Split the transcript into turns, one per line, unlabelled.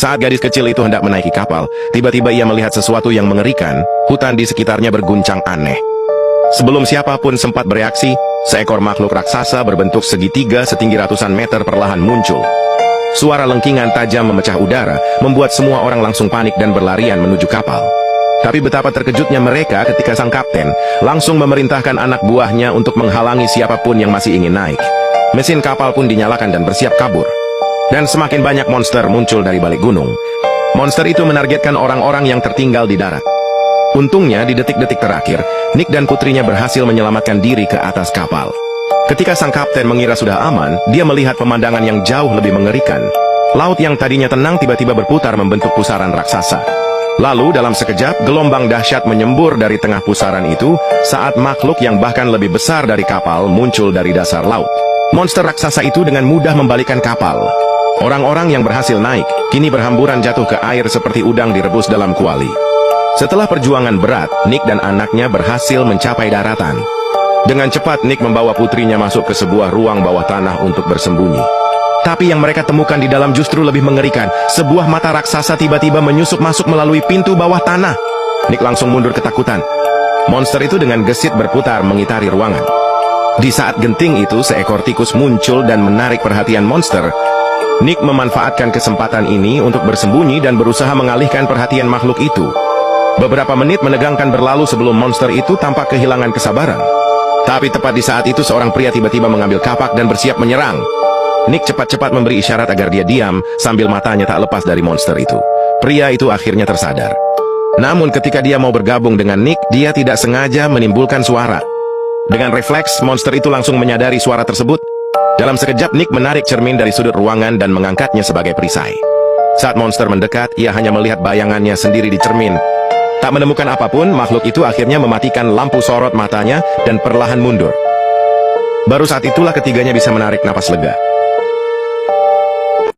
Saat gadis kecil itu hendak menaiki kapal, tiba-tiba ia melihat sesuatu yang mengerikan. Hutan di sekitarnya berguncang aneh. Sebelum siapapun sempat bereaksi, seekor makhluk raksasa berbentuk segitiga setinggi ratusan meter perlahan muncul. Suara lengkingan tajam memecah udara, membuat semua orang langsung panik dan berlarian menuju kapal. Tapi betapa terkejutnya mereka ketika sang kapten langsung memerintahkan anak buahnya untuk menghalangi siapapun yang masih ingin naik. Mesin kapal pun dinyalakan dan bersiap kabur. Dan semakin banyak monster muncul dari balik gunung. Monster itu menargetkan orang-orang yang tertinggal di darat. Untungnya di detik-detik terakhir, Nick dan putrinya berhasil menyelamatkan diri ke atas kapal. Ketika sang kapten mengira sudah aman, dia melihat pemandangan yang jauh lebih mengerikan. Laut yang tadinya tenang tiba-tiba berputar membentuk pusaran raksasa. Lalu dalam sekejap, gelombang dahsyat menyembur dari tengah pusaran itu saat makhluk yang bahkan lebih besar dari kapal muncul dari dasar laut. Monster raksasa itu dengan mudah membalikan kapal. Orang-orang yang berhasil naik, kini berhamburan jatuh ke air seperti udang direbus dalam kuali. Setelah perjuangan berat, Nick dan anaknya berhasil mencapai daratan. Dengan cepat, Nick membawa putrinya masuk ke sebuah ruang bawah tanah untuk bersembunyi. Tapi yang mereka temukan di dalam justru lebih mengerikan. Sebuah mata raksasa tiba-tiba menyusup masuk melalui pintu bawah tanah. Nick langsung mundur ketakutan. Monster itu dengan gesit berputar mengitari ruangan. Di saat genting itu, seekor tikus muncul dan menarik perhatian monster. Nick memanfaatkan kesempatan ini untuk bersembunyi dan berusaha mengalihkan perhatian makhluk itu. Beberapa menit menegangkan berlalu sebelum monster itu tampak kehilangan kesabaran. Tapi tepat di saat itu seorang pria tiba-tiba mengambil kapak dan bersiap menyerang. Nick cepat-cepat memberi isyarat agar dia diam sambil matanya tak lepas dari monster itu. Pria itu akhirnya tersadar. Namun ketika dia mau bergabung dengan Nick, dia tidak sengaja menimbulkan suara. Dengan refleks, monster itu langsung menyadari suara tersebut. Dalam sekejap, Nick menarik cermin dari sudut ruangan dan mengangkatnya sebagai perisai. Saat monster mendekat, ia hanya melihat bayangannya sendiri di cermin. Tak menemukan apapun, makhluk itu akhirnya mematikan lampu sorot matanya dan perlahan mundur. Baru saat itulah ketiganya bisa menarik napas lega.